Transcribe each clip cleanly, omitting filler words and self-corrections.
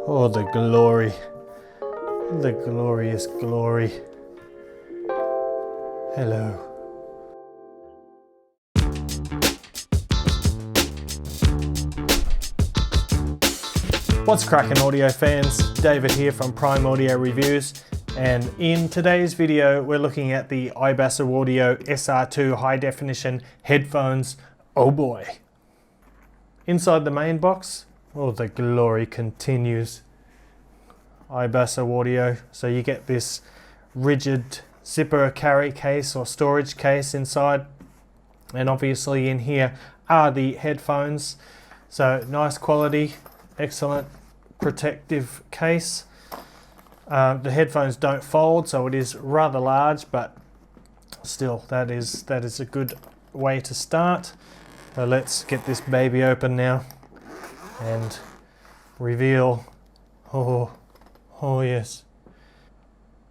Oh, the glory. The glorious glory. Hello. What's cracking, audio fans? David here from Prime Audio Reviews, and in today's video we're looking at the iBasso Audio SR2 high definition headphones. Oh boy. Inside the main box, oh, the glory continues. iBasso Audio, so you get this rigid zipper carry case or storage case inside, and obviously in here are the headphones. So nice quality, excellent protective case. The headphones don't fold, so it is rather large, but still that is a good way to start. So let's get this baby open now and reveal. Oh yes.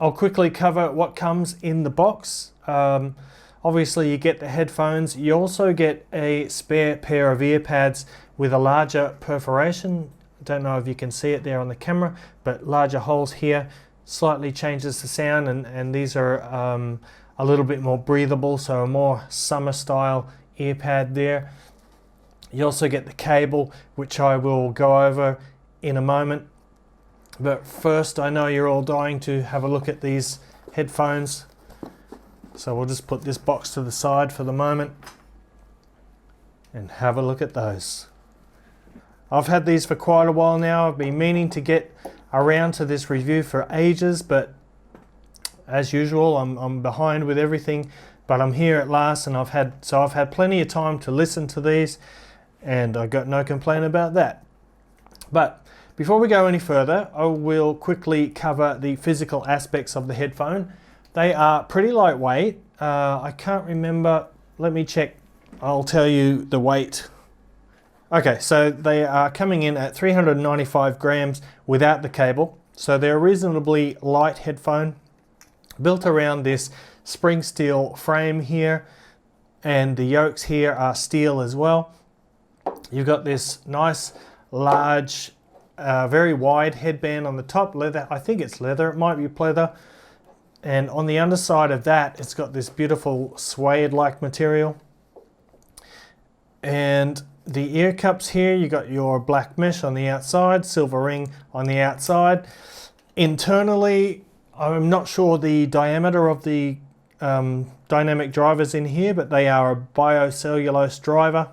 I'll quickly cover what comes in the box. Obviously you get the headphones. You also get a spare pair of ear pads with a larger perforation. I don't know if you can see it there on the camera, but larger holes here slightly changes the sound, and these are a little bit more breathable, so a more summer style ear pad there. You also get the cable, which I will go over in a moment. But first, I know you're all dying to have a look at these headphones, so we'll just put this box to the side for the moment and have a look at those. I've had these for quite a while now. I've been meaning to get around to this review for ages, but as usual, I'm behind with everything. But I'm here at last, and I've had plenty of time to listen to these, and I got no complaint about that. But before we go any further, I will quickly cover the physical aspects of the headphone. They are pretty lightweight. I can't remember, let me check, I'll tell you the weight. Okay, so they are coming in at 395 grams without the cable. So they're a reasonably light headphone built around this spring steel frame here, and the yokes here are steel as well. You've got this nice large very wide headband on the top, leather. I think it's leather, it might be pleather. And on the underside of that, it's got this beautiful suede like material. And the ear cups here, you got your black mesh on the outside, silver ring on the outside. Internally, I'm not sure the diameter of the dynamic drivers in here, but they are a biocellulose driver.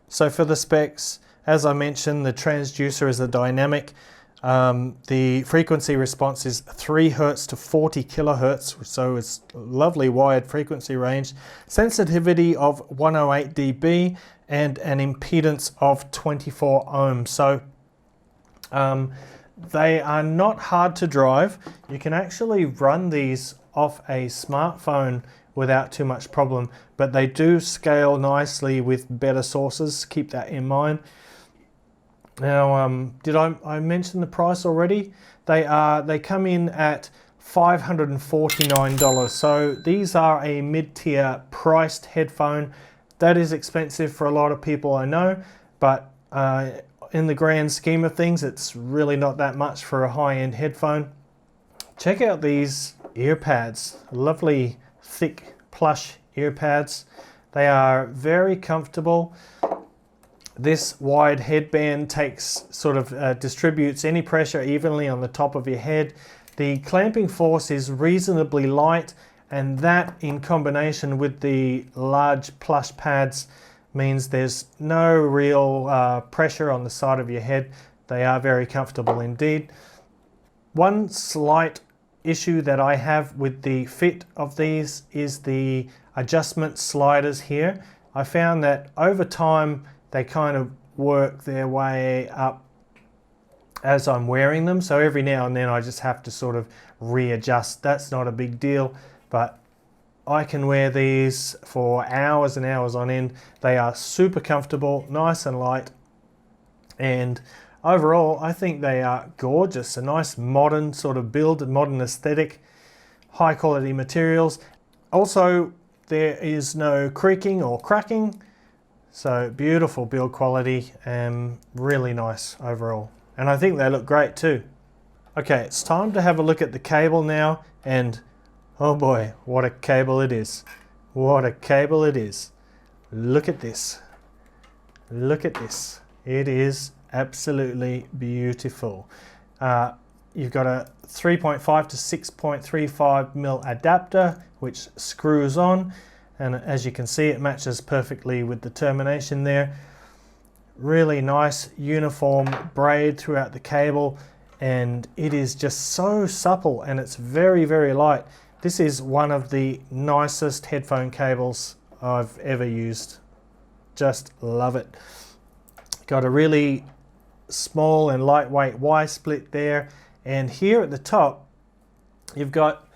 So for the specs, as I mentioned, the transducer is a dynamic. The frequency response is 3 Hz to 40 kHz, so it's a lovely wide frequency range. Sensitivity of 108 dB and an impedance of 24 ohms. So they are not hard to drive. You can actually run these off a smartphone without too much problem, but they do scale nicely with better sources. Keep that in mind. Now, did I mention the price already? They come in at $549. So these are a mid-tier priced headphone. That is expensive for a lot of people, I know, but in the grand scheme of things, it's really not that much for a high-end headphone. Check out these ear pads, lovely thick plush ear pads. They are very comfortable. This wide headband distributes any pressure evenly on the top of your head. The clamping force is reasonably light, and that in combination with the large plush pads means there's no real pressure on the side of your head. They are very comfortable indeed. One slight issue that I have with the fit of these is the adjustment sliders here. I found that over time they kind of work their way up as I'm wearing them, so every now and then I just have to sort of readjust. That's not a big deal, but I can wear these for hours and hours on end. They are super comfortable, nice and light, and overall I think they are gorgeous. A nice modern sort of build, modern aesthetic, high quality materials. Also, there is no creaking or cracking. So beautiful build quality and really nice overall. And I think they look great too. Okay, it's time to have a look at the cable now, and oh boy, what a cable it is. What a cable it is. Look at this. Look at this. It is absolutely beautiful. You've got a 3.5 to 6.35 mil adapter, which screws on, and as you can see, it matches perfectly with the termination there. Really nice uniform braid throughout the cable, and it is just so supple, and it's very, very light. This is one of the nicest headphone cables I've ever used. Just love it. Got a really small and lightweight Y split there, and here at the top you've got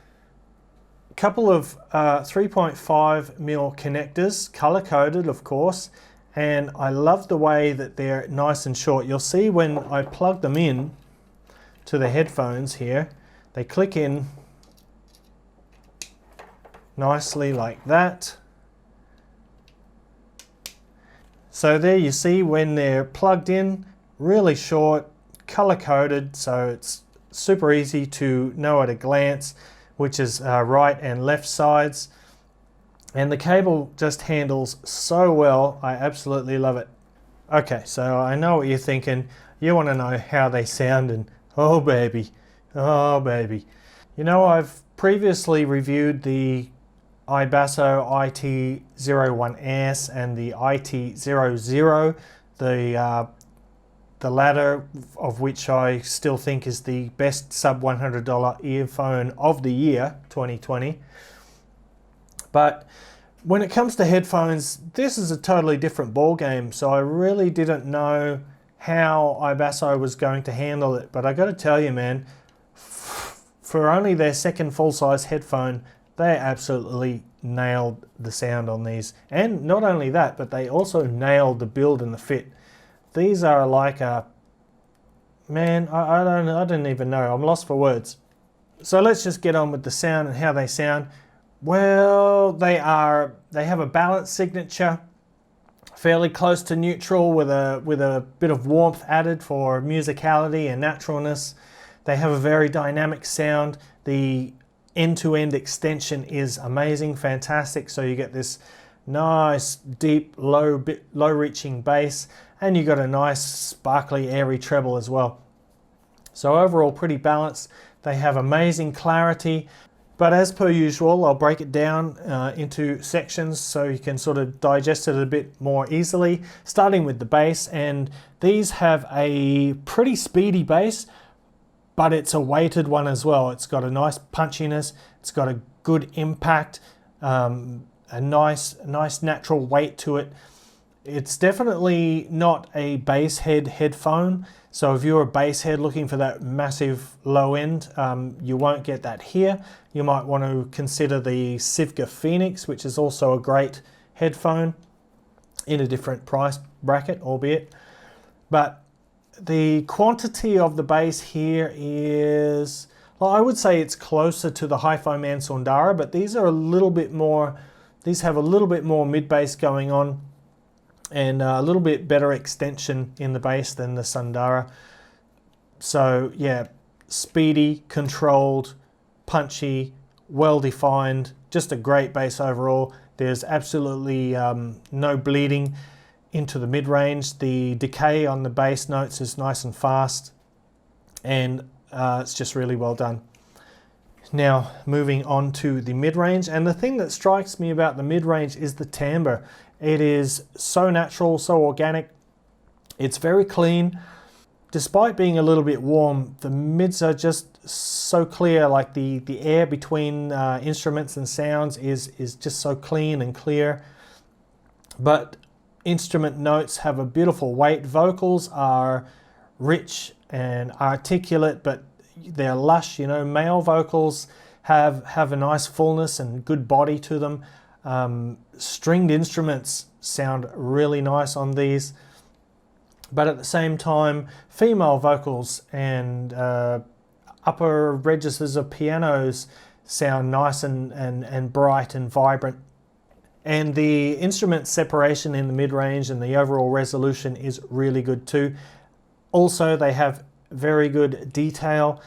a couple of 3.5 mil connectors, color coded of course, and I love the way that they're nice and short. You'll see when I plug them in to the headphones here, they click in nicely like that. So there you see when they're plugged in, really short, color coded, so it's super easy to know at a glance which is right and left sides. And the cable just handles so well. I absolutely love it. Okay, so I know what you're thinking. You want to know how they sound, and oh baby, oh baby. You know, I've previously reviewed the iBasso IT01S and the IT00, the latter of which I still think is the best sub $100 earphone of the year 2020. But when it comes to headphones, this is a totally different ball game. So I really didn't know how iBasso was going to handle it. But I got to tell you, man, for only their second full-size headphone, they absolutely nailed the sound on these. And not only that, but they also nailed the build and the fit. These are like a, man, I don't even know. I'm lost for words. So let's just get on with the sound and how they sound. Well, they have a balanced signature, fairly close to neutral with a bit of warmth added for musicality and naturalness. They have a very dynamic sound. The end-to-end extension is amazing, fantastic. So you get this nice, deep, low-reaching bass, and you got a nice, sparkly, airy treble as well. So overall, pretty balanced. They have amazing clarity. But as per usual, I'll break it down into sections so you can sort of digest it a bit more easily, starting with the bass. And these have a pretty speedy bass, but it's a weighted one as well. It's got a nice punchiness, it's got a good impact, a nice natural weight to it. It's definitely not a bass head headphone. So if you're a bass head looking for that massive low end, you won't get that here. You might want to consider the Sivka Phoenix, which is also a great headphone in a different price bracket, albeit. But the quantity of the bass here is, well, I would say it's closer to the Hi-Fi Man Sundara, but these are a little bit more, these have a little bit more mid bass going on, and a little bit better extension in the bass than the Sundara. So yeah, speedy, controlled, punchy, well-defined, just a great bass overall. There's absolutely no bleeding into the mid-range. The decay on the bass notes is nice and fast, and it's just really well done. Now moving on to the mid-range, and the thing that strikes me about the mid-range is the timbre. It is so natural, so organic. It's very clean. Despite being a little bit warm, the mids are just so clear, like the air between instruments and sounds is just so clean and clear. But instrument notes have a beautiful weight. Vocals are rich and articulate, but they're lush. You know, male vocals have a nice fullness and good body to them. Stringed instruments sound really nice on these, but at the same time, female vocals and upper registers of pianos sound nice and bright and vibrant. And the instrument separation in the mid-range and the overall resolution is really good too. Also, they have very good detail.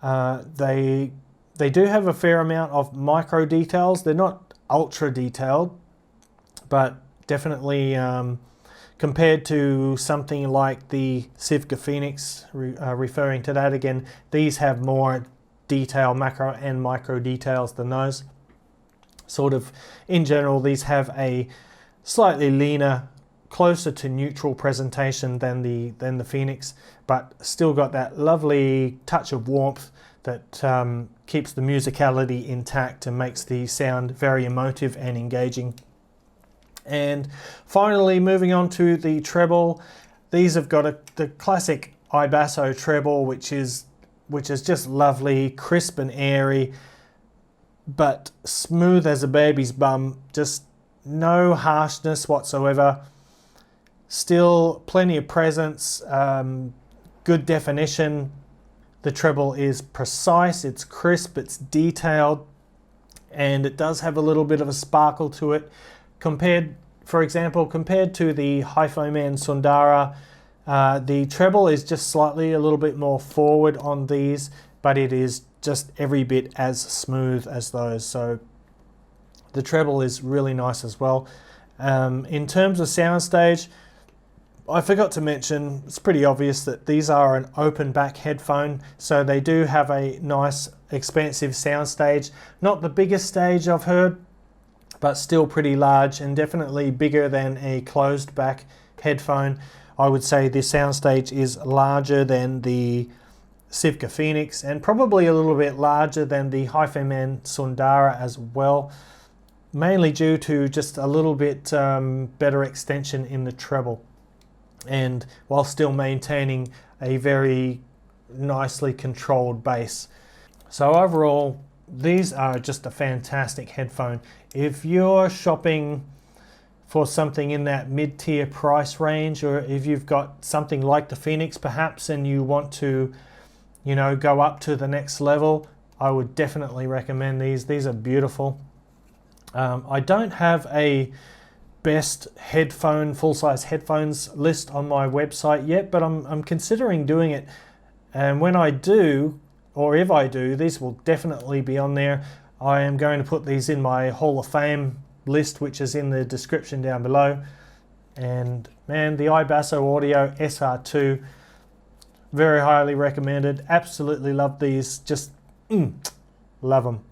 They do have a fair amount of micro details. They're not ultra detailed, but definitely compared to something like the Silicone Phoenix, referring to that again, these have more detail, macro and micro details than those. Sort of in general, these have a slightly leaner, closer to neutral presentation than the Phoenix, but still got that lovely touch of warmth that keeps the musicality intact and makes the sound very emotive and engaging. And finally, moving on to the treble, these have got the classic iBasso treble, which is just lovely, crisp and airy, but smooth as a baby's bum, just no harshness whatsoever. Still plenty of presence, good definition. The treble is precise, it's crisp, it's detailed, and it does have a little bit of a sparkle to it. For example, compared to the headphone and Sundara, the treble is just slightly a little bit more forward on these, but it is just every bit as smooth as those. So the treble is really nice as well. In terms of soundstage, I forgot to mention, it's pretty obvious that these are an open back headphone, so they do have a nice expansive soundstage. Not the biggest stage I've heard, but still pretty large and definitely bigger than a closed back headphone. I would say the soundstage is larger than the Silicone Phoenix and probably a little bit larger than the headphone Sundara as well, mainly due to just a little bit better extension in the treble, and while still maintaining a very nicely controlled bass. So overall, these are just a fantastic headphone. If you're shopping for something in that mid-tier price range, or if you've got something like the Phoenix perhaps and you want to, you know, go up to the next level, I would definitely recommend these. These are beautiful. I don't have a best headphone, full-size headphones list on my website yet, but I'm considering doing it. And when I do, or if I do, these will definitely be on there. I am going to put these in my Hall of Fame list, which is in the description down below. And man, the iBasso Audio SR2, very highly recommended. Absolutely love these, just love them.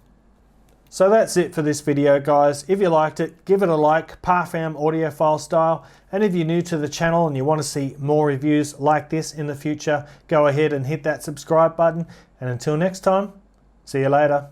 So that's it for this video, guys. If you liked it, give it a like, Parfam audiophile style. And if you're new to the channel and you want to see more reviews like this in the future, go ahead and hit that subscribe button. And until next time, see you later.